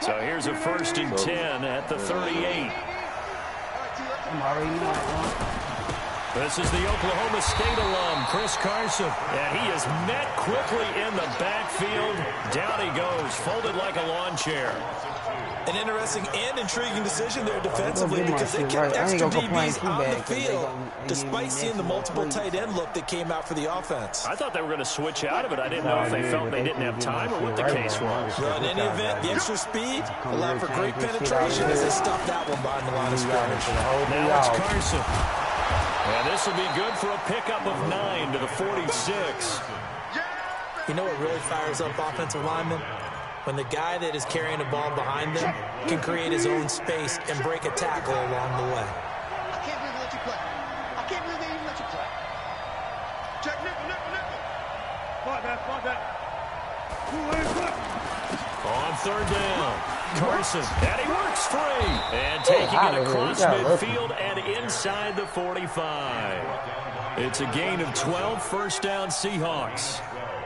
So here's a 1st and 10 at the 38. This is the Oklahoma State alum, Chris Carson. And he is met quickly in the backfield. Down he goes, folded like a lawn chair. An interesting and intriguing decision there defensively because they kept extra DBs on the field despite seeing the multiple tight end look that came out for the offense. I thought they were going to switch out of it. I didn't know if they felt they didn't have time or what the case was. Well, in any event, the extra speed allowed for great penetration as they stopped that one behind the line of scrimmage. Now it's Carson. And this will be good for a pickup of 9 to the 46. You know what really fires up offensive linemen? When the guy that is carrying the ball behind them can create his own space and break a tackle along the way. I can't believe they let you play. I can't believe they even let you play. Check, nickel. On 3rd down, Carson, and he works free. And taking it across midfield and inside the 45. It's a gain of 12, 1st down Seahawks.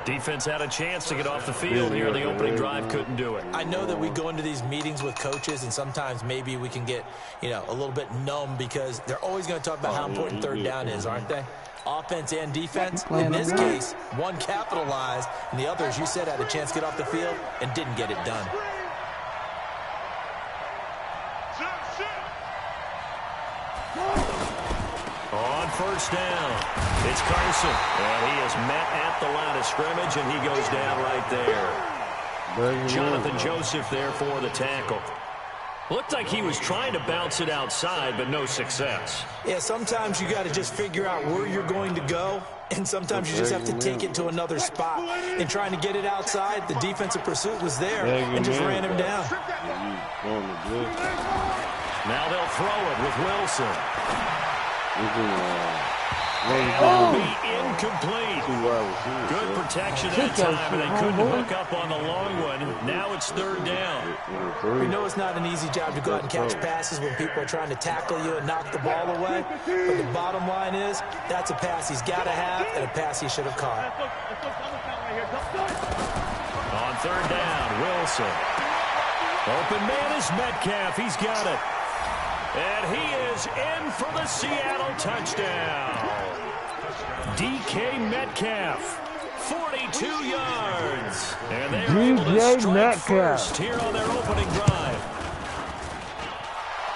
Defense had a chance to get off the field here. The opening drive couldn't do it. I know that we go into these meetings with coaches, and sometimes maybe we can get, a little bit numb because they're always going to talk about how important 3rd down is, aren't they? Offense and defense. In this case, one capitalized, and the other, as you said, had a chance to get off the field and didn't get it done. On 1st down, it's Carson, and he is met at the line of scrimmage, and he goes down right there. Jonathan Joseph there for the tackle. Looked like he was trying to bounce it outside, but no success. Yeah, sometimes you got to just figure out where you're going to go, and sometimes you just have to take it to another spot. In trying to get it outside, the defensive pursuit was there and just ran him down. Now they'll throw it with Wilson. It'll be incomplete. Good protection that time, but they couldn't hook up on the long one. Now it's 3rd down. We know it's not an easy job to go out and catch passes when people are trying to tackle you and knock the ball away. But the bottom line is, that's a pass he's got to have and a pass he should have caught. On 3rd down, Wilson. Open man is Metcalf. He's got it. And he is in for the Seattle touchdown. DK Metcalf, 42 yards. And they are able to strike first here on their opening drive.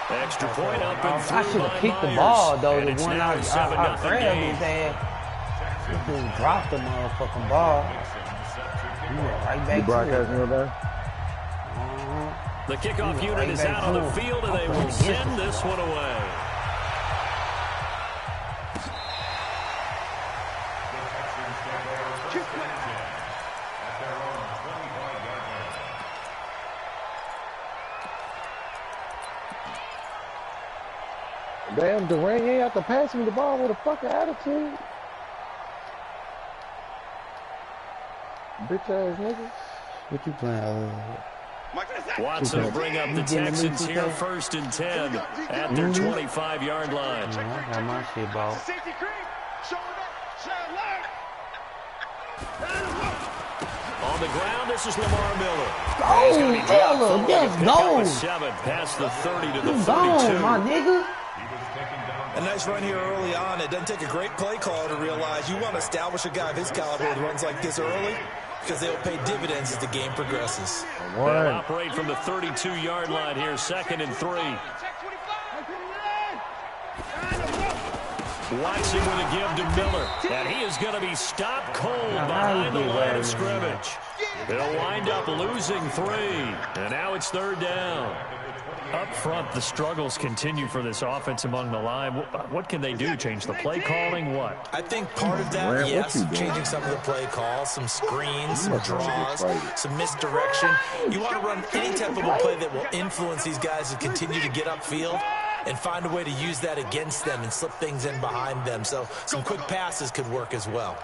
Extra point up and through. I should have kicked the ball, though. The one I grabbed his ass. This dude dropped the motherfucking ball. He went right back to it. The kickoff unit is out on the field, and they will send this one away. Damn, Durant ain't have to pass him the ball with a fucking attitude. Bitch ass nigga. What you playing? Watson will bring up the Texans here 1st and 10 at their 25-yard line. I got my shit ball. On the ground, this is Lamar Miller. He's going to be dropped for 7 past the 30 to the 32. My nigga. A nice run here early on. It doesn't take a great play call to realize you want to establish a guy of his caliber with runs like this early because they'll pay dividends as the game progresses. They'll operate from the 32-yard line here, 2nd and 3. Watson with a give to Miller, and he is going to be stopped cold behind the line of scrimmage. They'll wind up losing 3, and now it's 3rd down. Up front, the struggles continue for this offense among the line. What can they do? Change the play calling? What? I think part of that, yes, changing some of the play calls, some screens, some draws, some misdirection. You want to run any type of a play that will influence these guys to continue to get upfield and find a way to use that against them and slip things in behind them. So some quick passes could work as well.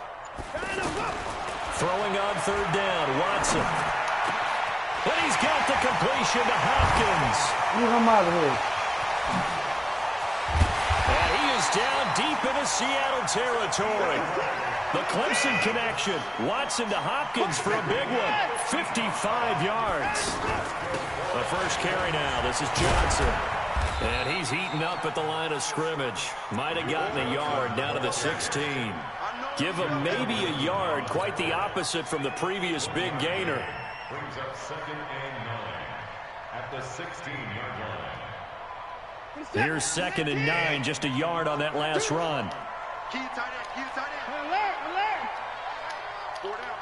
Throwing on 3rd down, Watson. And he's got the completion to Hopkins. Get him out of here. And he is down deep into Seattle territory. The Clemson connection. Watson to Hopkins for a big one. 55 yards. The first carry now. This is Johnson. And he's heating up at the line of scrimmage. Might have gotten a yard down to the 16. Give him maybe a yard. Quite the opposite from the previous big gainer. Brings up 2nd and 9 at the 16-yard line. Here's 2nd and 9. Just a yard on that last run. Key tight end, key tight end. Alert. 4 down.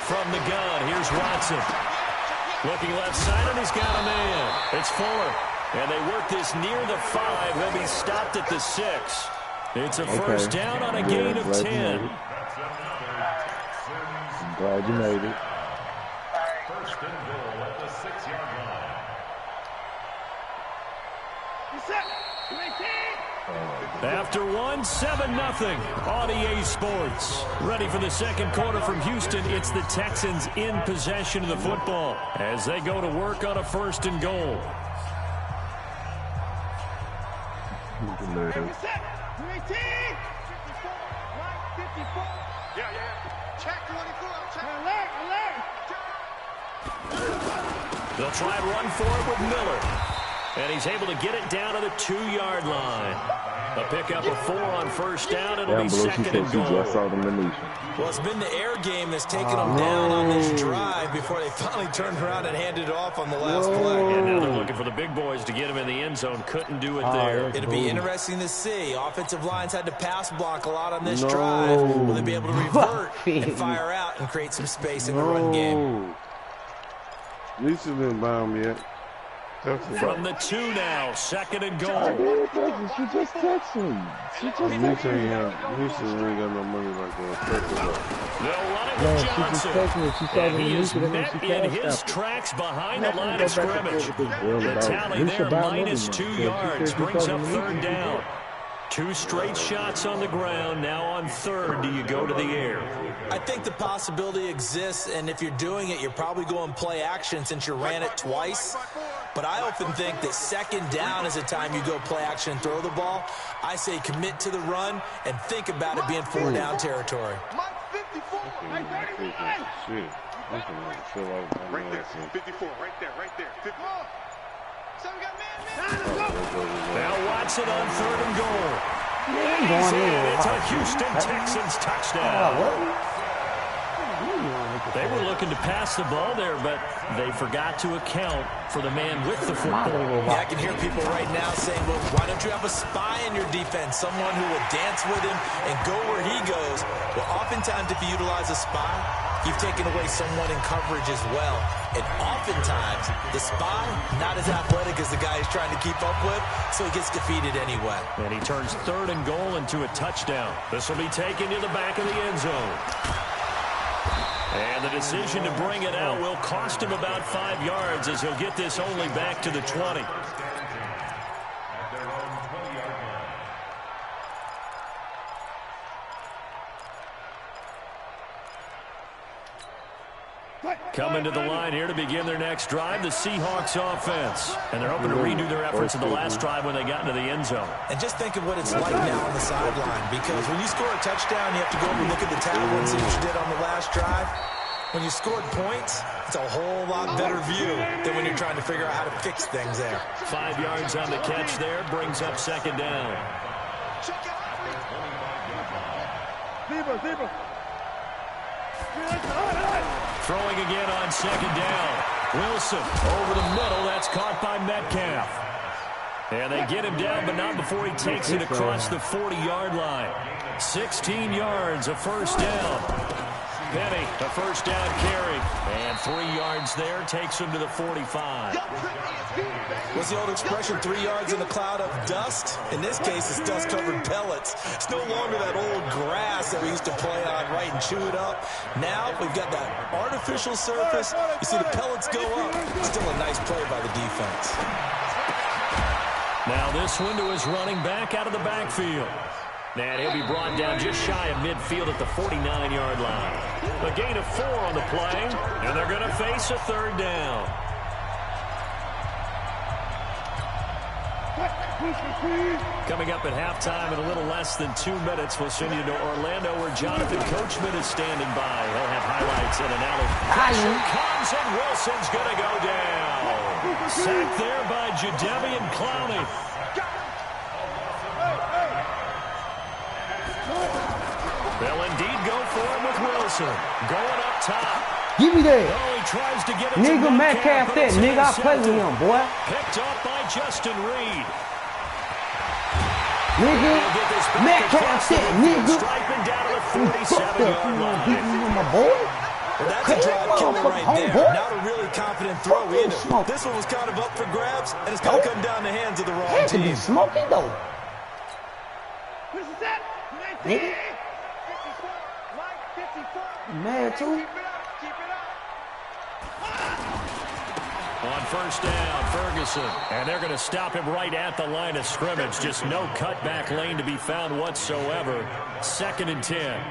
From the gun, here's Watson. Looking left side, and he's got a man. It's Fuller. And they work this near the 5. He'll be stopped at the 6. It's a first down on a gain of 10. I'm glad you made it. First and goal at the 6-yard line. After one, 7-0 on EA Sports. Ready for the second quarter from Houston. It's the Texans in possession of the football as they go to work on a 1st and goal. Check 24. They'll try and run for it with Miller. And he's able to get it down to the 2-yard line. A pickup of 4 on first down. It'll be 2nd and goal. Well, it's been the air game that's taken them down on this drive before they finally turned around and handed it off on the last play. And now they're looking for the big boys to get him in the end zone. Couldn't do it there. It'll be interesting to see. Offensive lines had to pass block a lot on this drive. Will they be able to revert and fire out and create some space in the run game? Lisa didn't bomb yet. From the 2 now, 2nd and goal. She just texted me. Lisa ain't got no money like that. They'll run it with Johnson. And he is met in his tracks behind the line of scrimmage. The tally there, -2 yards, brings up 3rd down. 2 straight shots on the ground. Now on 3rd, do you go to the air? I think the possibility exists, and if you're doing it, you're probably going play action since you ran it twice. But I often think that 2nd down is the time you go play action and throw the ball. I say commit to the run and think about it being 4 down territory. Shit. Right there, 54, right there. 54. Now Watson on 3rd and goal. It's a Houston Texans touchdown. They were looking to pass the ball there, but they forgot to account for the man with the football. Yeah, I can hear people right now saying, well, why don't you have a spy in your defense, someone who will dance with him and go where he goes? Well, oftentimes if you utilize a spy, you've taken away someone in coverage as well. And oftentimes, the spy, not as athletic as the guy he's trying to keep up with, so he gets defeated anyway. And he turns 3rd and goal into a touchdown. This will be taken to the back of the end zone. And the decision to bring it out will cost him about 5 yards as he'll get this only back to the 20. Coming to the line here to begin their next drive, the Seahawks offense. And they're hoping to redo their efforts in the last drive when they got into the end zone. And just think of what it's like now on the sideline, because when you score a touchdown, you have to go over and look at the table and see what you did on the last drive. When you scored points, it's a whole lot better view than when you're trying to figure out how to fix things there. 5 yards on the catch there, brings up 2nd down. Throwing again on 2nd down. Wilson over the middle. That's caught by Metcalf. And they get him down, but not before he takes it across the 40-yard line. 16 yards, a first down. Penny, a first down carry. And 3 yards there, takes him to the 45. What's the old expression, 3 yards in a cloud of dust? In this case, it's dust-covered pellets. It's no longer that old grass that we used to play on, right, and chew it up. Now we've got that artificial surface. You see the pellets go up. Still a nice play by the defense. Now this one to his running back out of the backfield. And he'll be brought down just shy of midfield at the 49-yard line. A gain of 4 on the play, and they're going to face a 3rd down. Coming up at halftime in a little less than 2 minutes, we'll send you to Orlando where Jonathan Coachman is standing by. He'll have highlights and analysis. Pressure comes and Wilson's going to go down. Sacked there by Jadeveon Clowney. They'll indeed go for him with Wilson. Going up top. Give me that. Oh, he tries to get it nigga, to Metcalf that. Nigga, I play with him, boy. Picked up by Justin Reed. Nigga, Metcalf that, nigga. Striping down to the 47-yard line. Beat me on my boy. Well, that's a drive killer right there. Not a really confident throw either. This one was kind of up for grabs, and it's going to come down the hands of the wrong team. Had to be smoking, though. Nigga. Mad, too. On first down, Ferguson. And they're going to stop him right at the line of scrimmage. Just no cutback lane to be found whatsoever. 2nd and 10.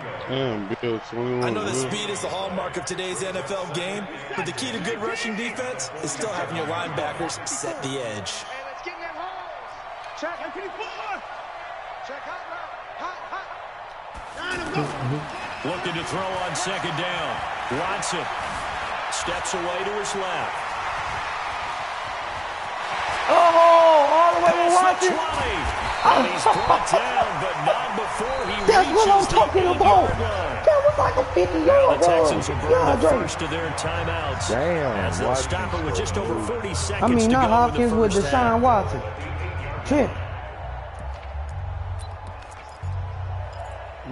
I know that speed is the hallmark of today's NFL game, but the key to good rushing defense is still having your linebackers set the edge. Hey, let's get in that holes. Check. Check hot. Looking to throw on 2nd down. Watson steps away to his left. Oh, all the way to Watson. And he's brought down, but not before he That's reaches what I'm talking about. That was like a 50-yard run. The Texans will burn the first of their timeouts. Damn. As they'll stop it with just over 40 seconds I mean, to not go Hopkins with with the first Deshaun half. Watson. Trip.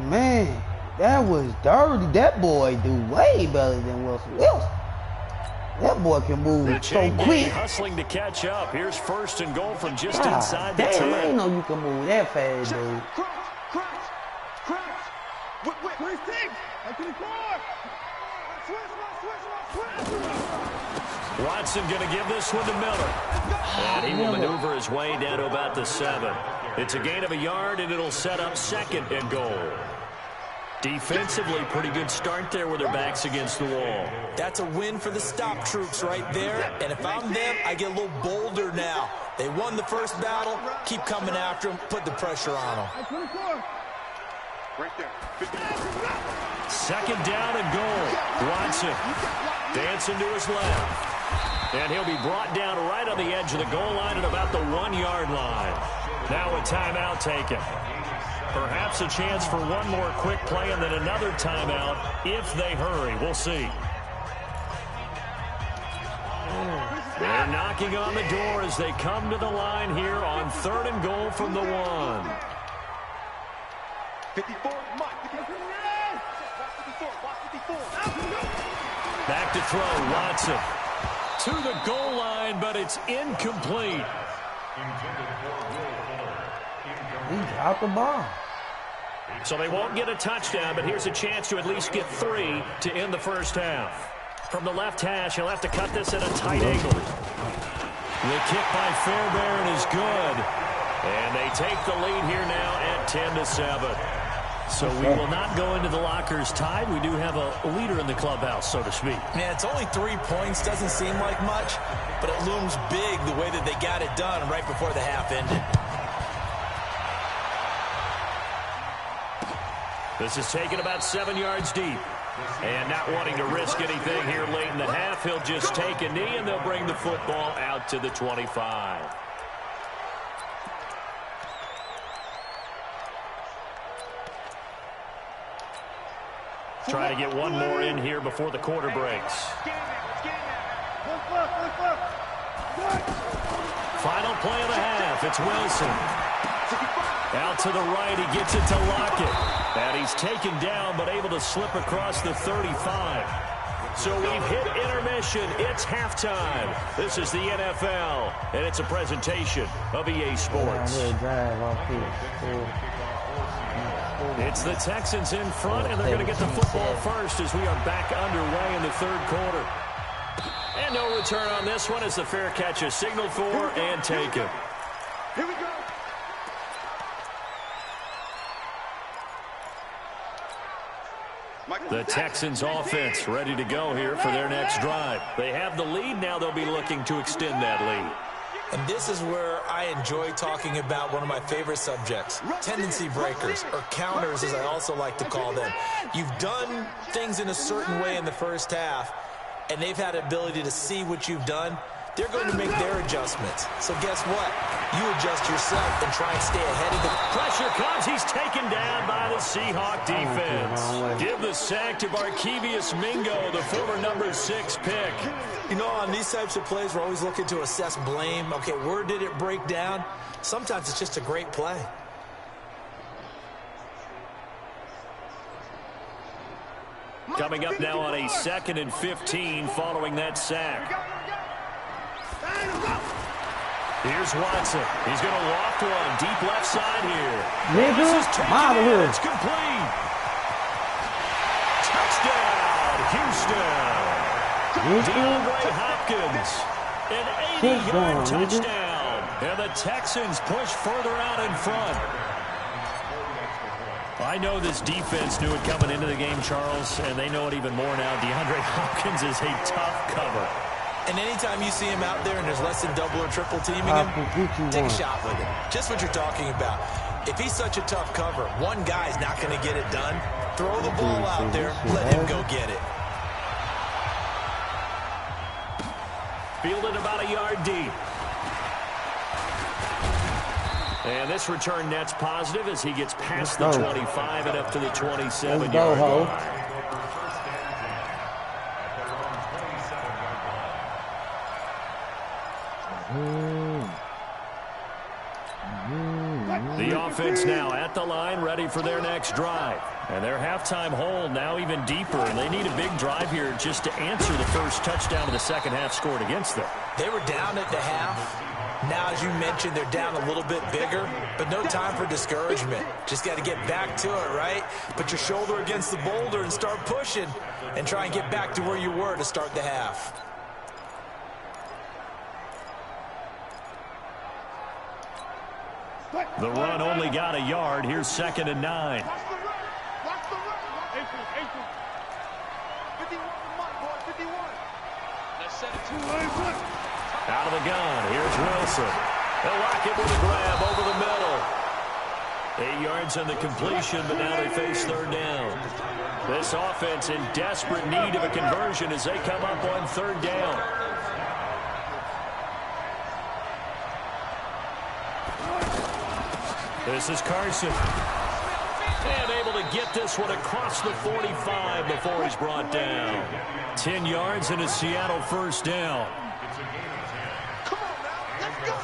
Man, that was dirty. That boy do way better than Wilson. That boy can move so quick. Hustling to catch up. Here's 1st and goal from just God, inside the 10. damn, I ain't know you can move that fast, dude. Watson going to give this one to Miller. And he will maneuver his way down to about the 7. It's a gain of a yard, and it'll set up 2nd and goal. Defensively, pretty good start there with their backs against the wall. That's a win for the stop troops right there. And if I'm them, I get a little bolder now. They won the first battle. Keep coming after them. Put the pressure on them. Right there. 2nd down and goal. Watson dancing to his left. And he'll be brought down right on the edge of the goal line at about the 1-yard line. Now a timeout taken. Perhaps a chance for one more quick play and then another timeout if they hurry. We'll see. They're knocking on the door as they come to the line here on 3rd and goal from the 1. 54, Mike. 54. Back to throw, Watson. To the goal line, but it's incomplete. He dropped the ball. So they won't get a touchdown, but here's a chance to at least get 3 to end the first half. From the left hash, he'll have to cut this at a tight angle. The kick by Fairbairn is good. And they take the lead here now at 10-7. So we will not go into the lockers tied. We do have a leader in the clubhouse, so to speak. Man, it's only 3 points. Doesn't seem like much, but it looms big the way that they got it done right before the half ended. This is taken about 7 yards deep. And not wanting to risk anything here late in the half, he'll just take a knee, and they'll bring the football out to the 25. Trying to get one more in here before the quarter breaks. Final play of the half. It's Wilson. Out to the right, he gets it to Lockett. And he's taken down, but able to slip across the 35. So we've hit intermission. It's halftime. This is the NFL, and it's a presentation of EA Sports. It's the Texans in front, and they're going to get the football first as we are back underway in the 3rd quarter. And no return on this one as the fair catch is signaled for and taken. Here we go. The Texans offense ready to go here for their next drive. They have the lead. Now they'll be looking to extend that lead. And this is where I enjoy talking about one of my favorite subjects, tendency breakers, or counters as I also like to call them. You've done things in a certain way in the first half, and they've had the ability to see what you've done. They're going to make their adjustments. So guess what? You adjust yourself and try and stay ahead of the pressure comes. He's taken down by the Seahawk defense. Give the sack to Barkevious Mingo, the former number 6 pick. You know, on these types of plays, we're always looking to assess blame. Okay, where did it break down? Sometimes it's just a great play. Coming up now on a 2nd and 15 following that sack. Here's Watson. He's going to loft one deep left side here. Nigga, it's complete. Touchdown, Houston. DeAndre Hopkins, an 80-yard touchdown. And the Texans push further out in front. I know this defense knew it coming into the game, Charles, and they know it even more now. DeAndre Hopkins is a tough cover. And anytime you see him out there and there's less than double or triple teaming him, take a shot with him. Just what you're talking about. If he's such a tough cover, one guy's not going to get it done. Throw the ball out there, let him go get it. Fielded about a yard deep. And this return net's positive as he gets past the 25 and up to the 27-yard line. The offense now at the line, ready for their next drive. And their halftime hole now even deeper, and they need a big drive here just to answer the first touchdown of the second half scored against them. They were down at the half. Now, as you mentioned, they're down a little bit bigger, but no time for discouragement. Just got to get back to it, right? Put your shoulder against the boulder and start pushing and try and get back to where you were to start the half. The run only got a yard. Here's 2nd and 9. Watch the run. Watch the run. 51 mark, boy. 51. Let's set it to out of the gun. Here's Wilson. They'll lock it with a grab over the middle. 8 yards on the completion, but now they face 3rd down. This offense in desperate need of a conversion as they come up on 3rd down. This is Carson. And able to get this one across the 45 before he's brought down. 10 yards and a Seattle 1st down. Come on now. Let's go.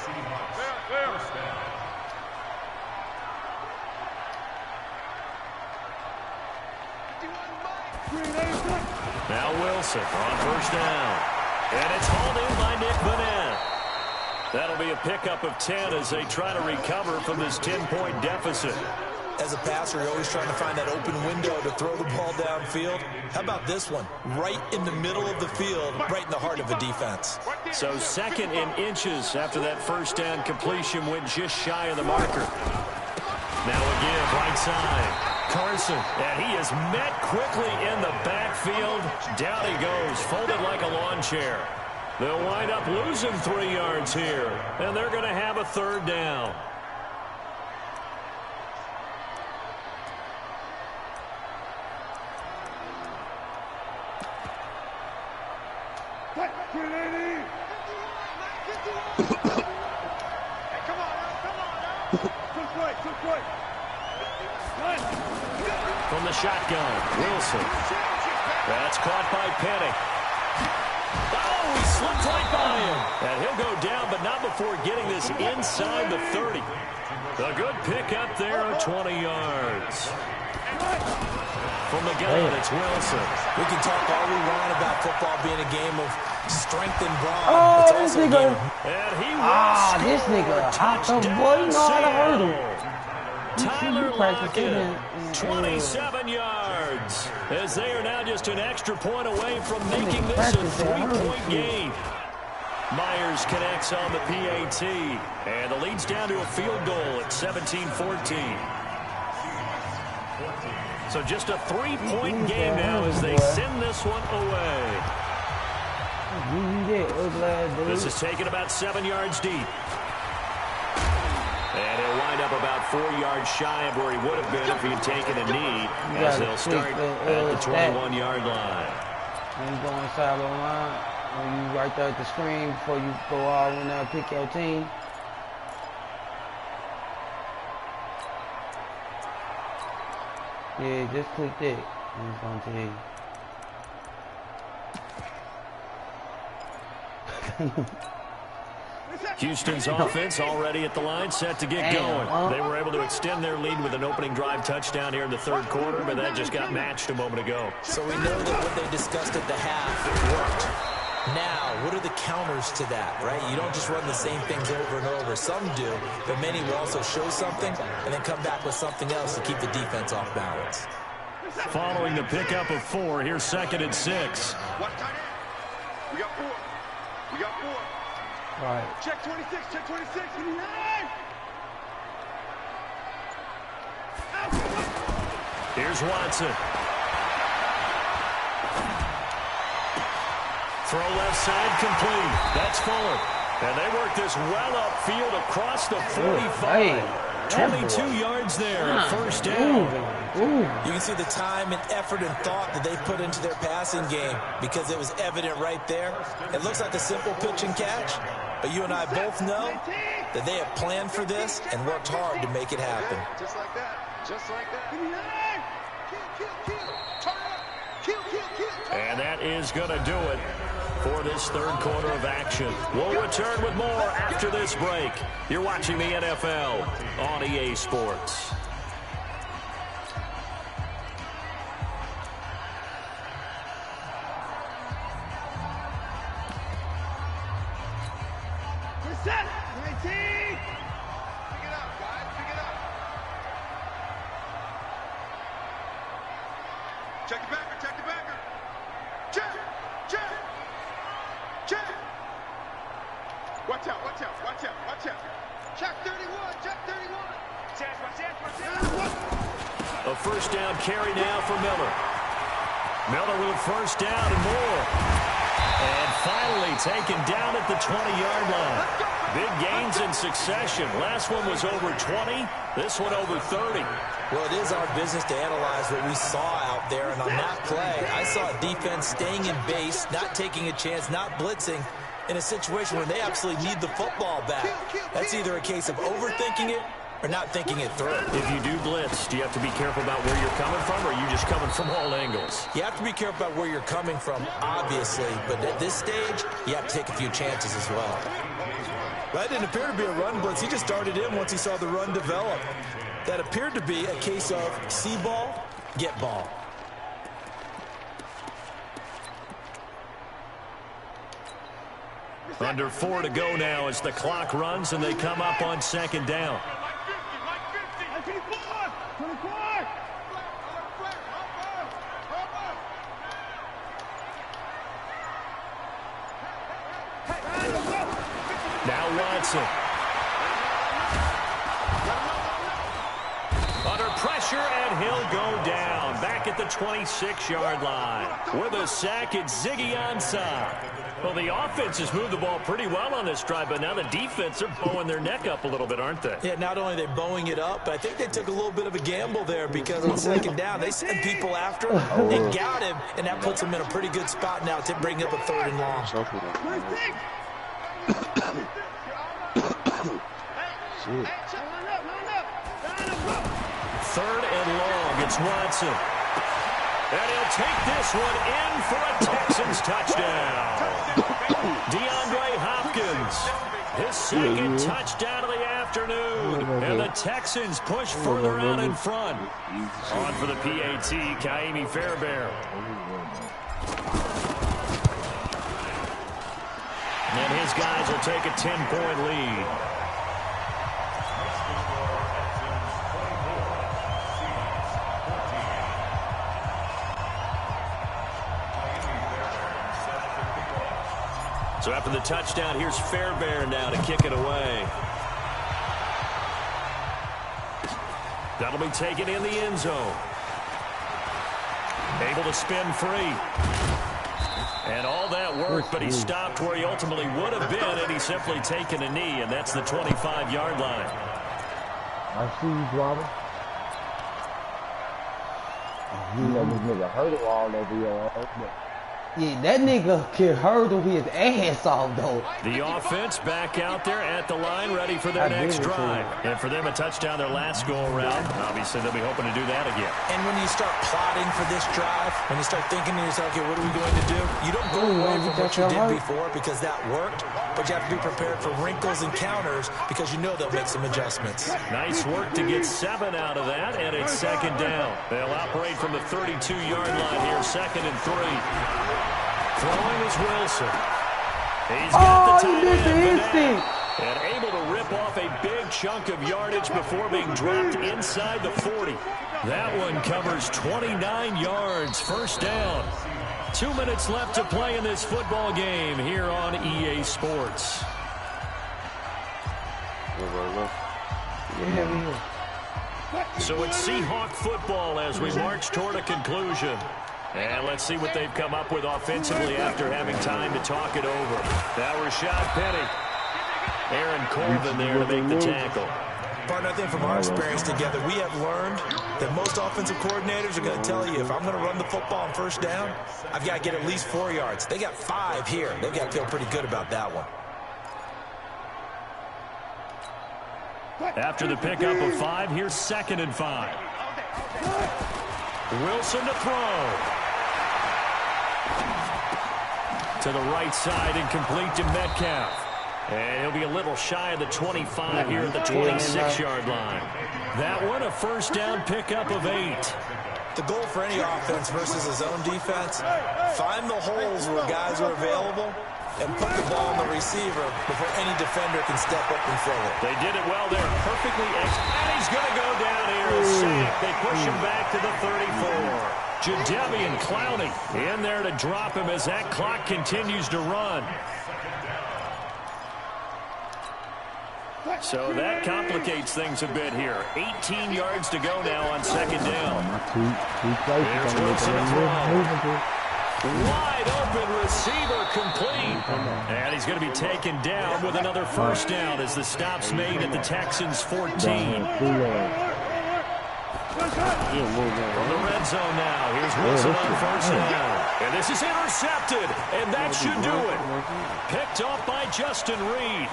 Now Wilson on 1st down. And it's hauled in by Nick Burnett. That'll be a pickup of 10 as they try to recover from this 10-point deficit. As a passer, you're always trying to find that open window to throw the ball downfield. How about this one? Right in the middle of the field, right in the heart of a defense. So 2nd and inches after that 1st down completion went just shy of the marker. Now again, right side. Carson, and he is met quickly in the backfield. Down he goes, folded like a lawn chair. They'll wind up losing 3 yards here, and they're going to have a 3rd down. From the shotgun, Wilson. That's caught by Penny. Oh, he slipped right by him. And he'll go down, but not before getting this inside the 30. A good pick up there of 20 yards. From the gun, it's Wilson. We can talk all we want about football being a game of strength and brawn. Oh, it's this nigga. And he This nigga. Hot the boy, you know how to hurt him. Tyler Lockett, 27 yards, as they are now just an extra point away from making this a 3-point game. Myers connects on the PAT, and the lead's down to a field goal at 17-14. So just a 3-point game now as they send this one away. This is taken about 7 yards deep. And he'll wind up about 4 yards shy of where he would have been if he had taken a knee, as they'll start at the 21-yard line. When you go inside the line, when you right there at the screen before you go all in there and pick your team. Yeah, just click that. And it's going to tell you. Houston's offense already at the line, set to get going. They were able to extend their lead with an opening drive touchdown here in the third quarter, but that just got matched a moment ago. So we know that what they discussed at the half worked. Now, what are the counters to that, right? You don't just run the same things over and over. Some do, but many will also show something and then come back with something else to keep the defense off balance. Following the pickup of 4, here's 2nd and 6. Watch tight end. We got 4. We got 4. Right. Check 26. Check 26. In the line. Here's Watson. Throw left side complete. That's Fuller. And they work this well upfield across the 45. 22 yards there, first down. You can see the time and effort and thought that they put into their passing game because it was evident right there. It looks like a simple pitch and catch, but you and I both know that they have planned for this and worked hard to make it happen. Just like that. Just like that. And that is going to do it for this third quarter of action. We'll return with more after this break. You're watching the NFL on EA Sports. Set. 19. Pick it up, guys. Pick it up. Check the backer. Check the backer. Check. Check. Check. Watch out. Watch out. Watch out. Watch out. Check 31. Check 31. Check. Watch out. Watch out. A first down carry now for Miller. Miller with a first down and more. And finally taken down at the 20-yard line. Big gains in succession. Last one was over 20. This one over 30. Well, it is our business to analyze what we saw out there. And on that play, I saw a defense staying in base, not taking a chance, not blitzing, in a situation where they absolutely need the football back. That's either a case of overthinking it or not thinking it through. If you do blitz, do you have to be careful about where you're coming from, or are you just coming from all angles? You have to be careful about where you're coming from, obviously, but at this stage, you have to take a few chances as well. That didn't appear to be a run blitz. He just darted in once he saw the run develop. That appeared to be a case of see ball, get ball. Under 4 to go now as the clock runs and they come up on second down. Now Watson. Under pressure, and he'll go down. Back at the 26-yard line. With a sack, it's Ziggy Ansah. Well, the offense has moved the ball pretty well on this drive, but now the defense are bowing their neck up a little bit, aren't they? Yeah, not only are they bowing it up, but I think they took a little bit of a gamble there because on second down, they sent people after him and got him, and that puts them in a pretty good spot now to bring up a 3rd and long. Third and long, it's Watson. And he'll take this one in for a Texans touchdown. DeAndre Hopkins, his second touchdown of the afternoon. And the Texans push further out in front. On for the PAT, Kaimi Fairbairn. And his guys will take a 10-point lead. So after the touchdown, here's Fairbairn now to kick it away. That'll be taken in the end zone. Able to spin free. And all that work, but he stopped where he ultimately would have been, and he's simply taken a knee, and that's the 25-yard line. I see you, brother. You know this nigga hurdle all over your ass. Yeah, that nigga can hurdle his ass off, though. The offense back out there at the line, ready for their next drive. And for them, a touchdown their last go-around. Obviously, they'll be hoping to do that again. And when you start plotting for this drive, when you start thinking to yourself, okay, what are we going to do? You don't go away from what you did before because that worked, but you have to be prepared for wrinkles and counters because you know they'll make some adjustments. Nice work to get 7 out of that, and it's second down. They'll operate from the 32-yard line here, 2nd and 3. Throwing is Wilson. He's got the tight end and able to rip off a big chunk of yardage before being dropped inside the 40. That one covers 29 yards, first down. 2 minutes left to play in this football game here on EA Sports. So it's Seahawk football as we march toward a conclusion. And let's see what they've come up with offensively after having time to talk it over. That was Rashad Penny. Aaron Colvin there to make the tackle. Partner, I think from our experience together, we have learned that most offensive coordinators are going to tell you, if I'm going to run the football on first down, I've got to get at least 4 yards. They got 5 here. They've got to feel pretty good about that one. After the pickup of 5, here's 2nd and 5. Wilson to throw. To the right side and complete to Metcalf. And he'll be a little shy of the 25 here at the 26-yard line. That one, a first down pickup of 8. The goal for any offense versus his own defense, find the holes where guys are available and put the ball on the receiver before any defender can step up and fill it. They did it well there, perfectly and he's going to go down here and sack. They push him back to the 34. Jadeveon Clowney in there to drop him as that clock continues to run. So that complicates things a bit here. 18 yards to go now on 2nd down. There's Wilson to throw. Wide open receiver complete. And he's going to be taken down with another first down as the stop's made at the Texans' 14. From the red zone now, here's Wilson on first down. And this is intercepted, and that should do it. Picked off by Justin Reed.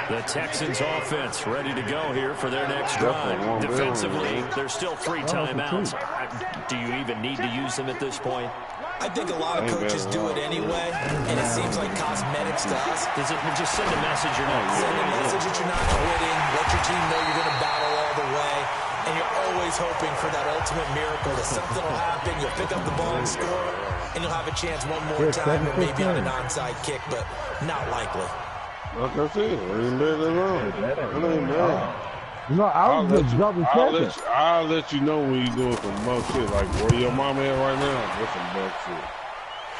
The Texans offense ready to go here for their next drive. Defensively, there's still 3 timeouts. Do you even need to use them at this point? I think a lot of coaches do it anyway, and it seems like cosmetics to us. Does it just send a message you're not quitting? Send a message that you're not quitting. Let your team know you're going to battle all the way. And you're always hoping for that ultimate miracle that something will happen, you'll pick up the ball and score, and you'll have a chance one more time, and maybe on an onside kick, but not likely. Like I said, ain't bad at all. It ain't bad. No, I'll let you know when you're doing some buck shit. Like where your mama at right now, that's some buck shit.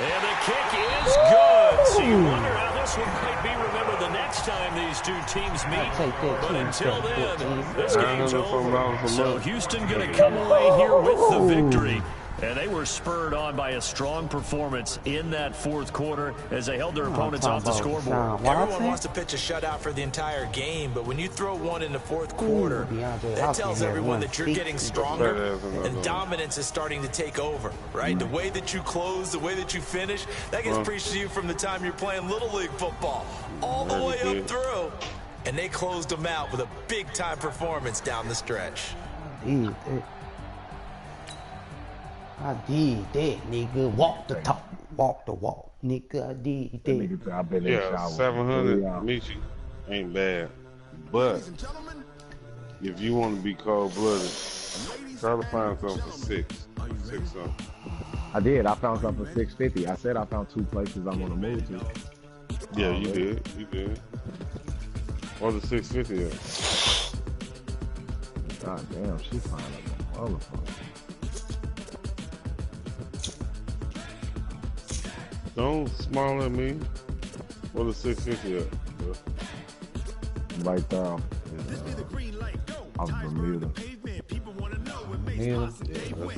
And the kick is good. So you wonder how this one might be remembered the next time these two teams meet. But until then, this game's over. So Houston going to come away here with the victory. And they were spurred on by a strong performance in that 4th quarter as they held their opponents off the scoreboard. Everyone wants to pitch a shutout for the entire game, but when you throw one in the 4th quarter, that tells everyone that you're getting stronger and dominance is starting to take over, right? The way that you close, the way that you finish, that gets preached to you from the time you're playing Little League football all the way up through. And they closed them out with a big-time performance down the stretch. I did that, nigga. Walk the talk, walk the walk, nigga. I did that. Yeah, 700 meet you ain't bad, but if you want to be cold-blooded, try to find something for 6 something. I did. I found something for 650. I said I found 2 places I want to move to. Yeah, you did. You did. What's the 650 at? God damn, she fine like a motherfucker. Don't smile at me. What is 650 at? Right there. Off Bermuda. Yeah. That's cool.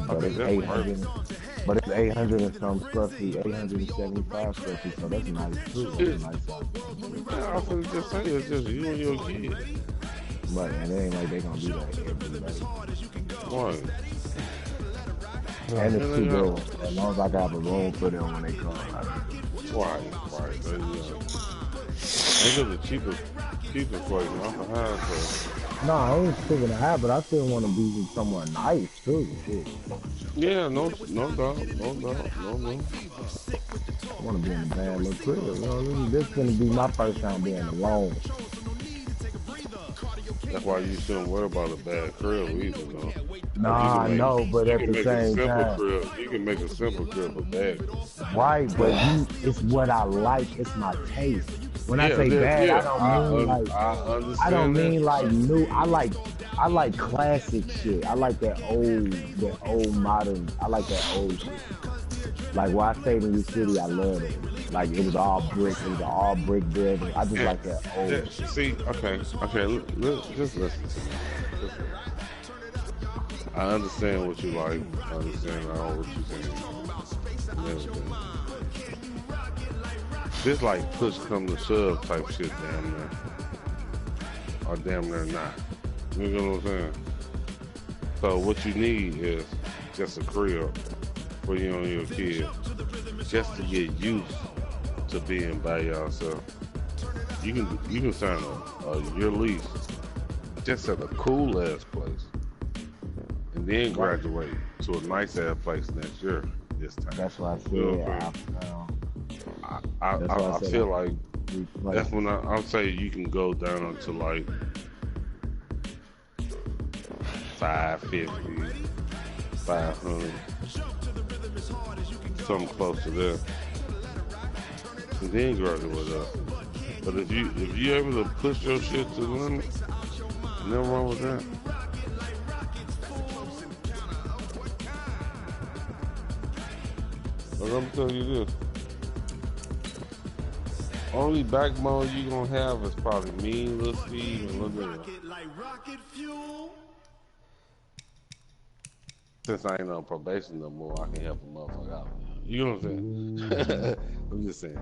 But it's 800. But it's 800 and some square feet, 875 square feet, so that's nice too. That's nice. Yeah, I was gonna just say it's just you and your kid. But and it ain't like they gonna do that every day. Why? And it's too good. As long as I got a room for them when they come. Right. They got the cheapest place. I'm behind, so. No, I ain't sticking to that, but I still want to be somewhere nice too. Shit. Yeah, no doubt. I want to be in a bad little crib. You know, this is gonna be my first time being alone. That's why you shouldn't worry about a bad crib either, though. Nah, I know, but at the same time, you can make a simple crib a bad. Right, but it's what I like. It's my taste. When I say bad, I don't mean like new. I like classic shit. I like that old modern. I like that old shit. Like where I stayed in New City, I love it. Like it was all brick. It was an all brick building. I just like that old. See, okay. Just listen to me. I understand what you like. I understand all what you're saying. This like push come to shove type shit, damn near. Or damn near not. You know what I'm saying? So what you need is just a crib for you and your kid. Just to get used to being by yourself. You can sign a year lease just at a cool ass place. And then graduate to a nice ass place next year this time. That's what I said. You know I feel like that's when I'll say you can go down to like 550, 500, something close to that, and then graduate up. But if you able to push your shit to the limit, nothing wrong with that. But I'm telling you this. Only backbone you gonna have is probably me, Lil Steve, and Lil Nigga. Since I ain't on probation no more, I can help a motherfucker out. You know what I'm saying? I'm just saying.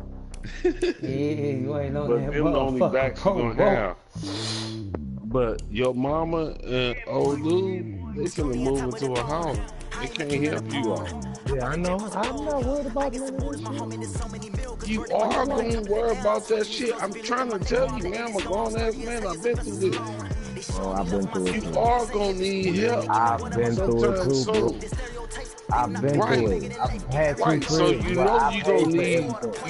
Yeah, you ain't know but that. them the only backs you gonna have. But your mama and old dude, they finna move into a house. They can't help you out. Yeah, I know. I'm not worried about none of this shit. You are gonna worry about that shit. I'm trying to tell you, man. I'm a grown ass man. I've been through this. Oh, I've been through it. You are gonna need help. I've been through it too, bro. I've been through it. I've had two cribs. So you know you gonna need.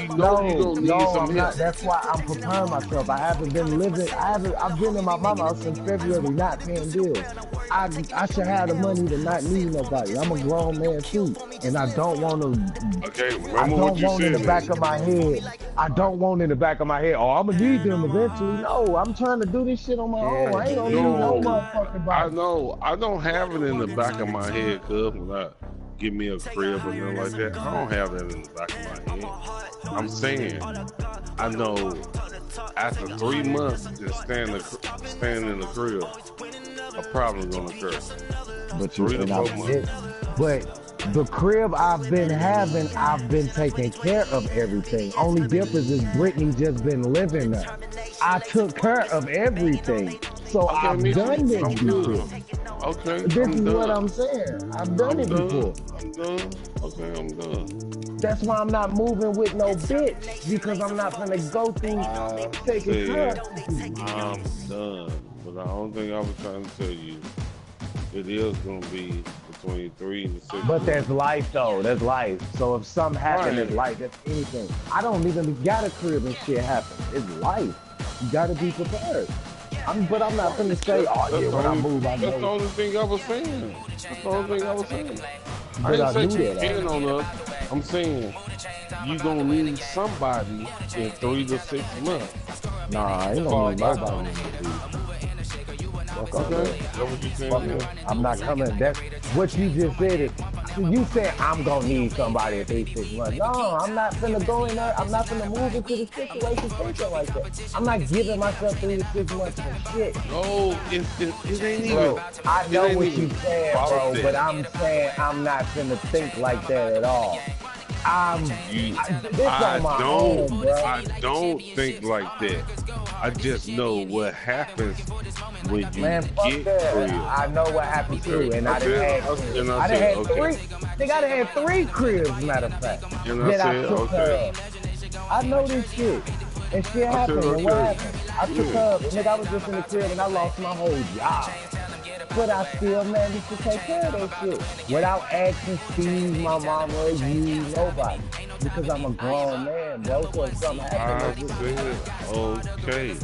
I'm not. That's why I'm preparing myself. I haven't been living. I've been in my mama house since February, not paying bills. I should have the money to not need nobody. I'm a grown man too, and I don't want to. Okay, I don't want in the back of my head. I don't want in the back of my head. Oh, I'm gonna need them eventually. No, I'm trying to do this shit on my own. I ain't gonna need no motherfucking body. I know. I don't have it in the back of my head, cuz when I give me a crib or nothing like that. I don't have that in the back of my head. I'm saying, I know after 3 months just staying in the crib, a problem gonna occur. But the crib I've been having, I've been taking care of everything. Only difference is Brittany just been living there. I took care of everything. So okay, I've done this before. Okay. This is what I'm saying. I've done it before. I'm done. Okay, I'm done. That's why I'm not moving with no bitch. Because I'm not gonna go through taking care of people. I'm done. But the only thing I was trying to tell you, it is gonna be between 3 and 6 But that's life though. That's life. So if something happens in life, that's anything. I don't even got a crib and shit happen. It's life. You gotta be prepared. But I'm not gonna say, oh yeah, when I move, I know. That's the only thing I was saying. I ain't saying you depend on us. I'm saying you gonna need somebody in 3 to 6 months. Nah, I ain't gonna need nobody. Okay. That's what you saying. I'm not coming. That's what you just said. You said I'm gonna need somebody in 3-6 months. No, I'm not finna go in there. I'm not finna move into the situation thinking like that. I'm not giving myself 3 to 6 months for shit. No, it ain't even. Bro, I know what you said, bro, but I'm saying I'm not finna think like that at all. I don't think like that. I just know what happens when you get cribs. I know what happens too, and I done had three. I think I done had 3 cribs, matter of fact. And I took her. I know this shit. And shit happened. And what happened? I took her. Nigga, I was just in the crib and I lost my whole job. But I still managed to take care of that shit without asking Steve, my mama, or you, nobody. Because I'm a grown man, bro. So if something happens, okay.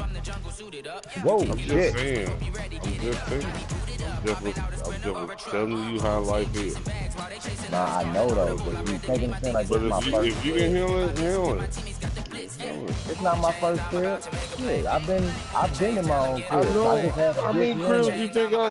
Whoa, I'm just saying. I'm just telling you how life is. Nah, I know though, but you taking it like this is my first. If you can handle it, handle it. It's not my first crib. Shit, I've been in my own crib. I know. How many cribs you think I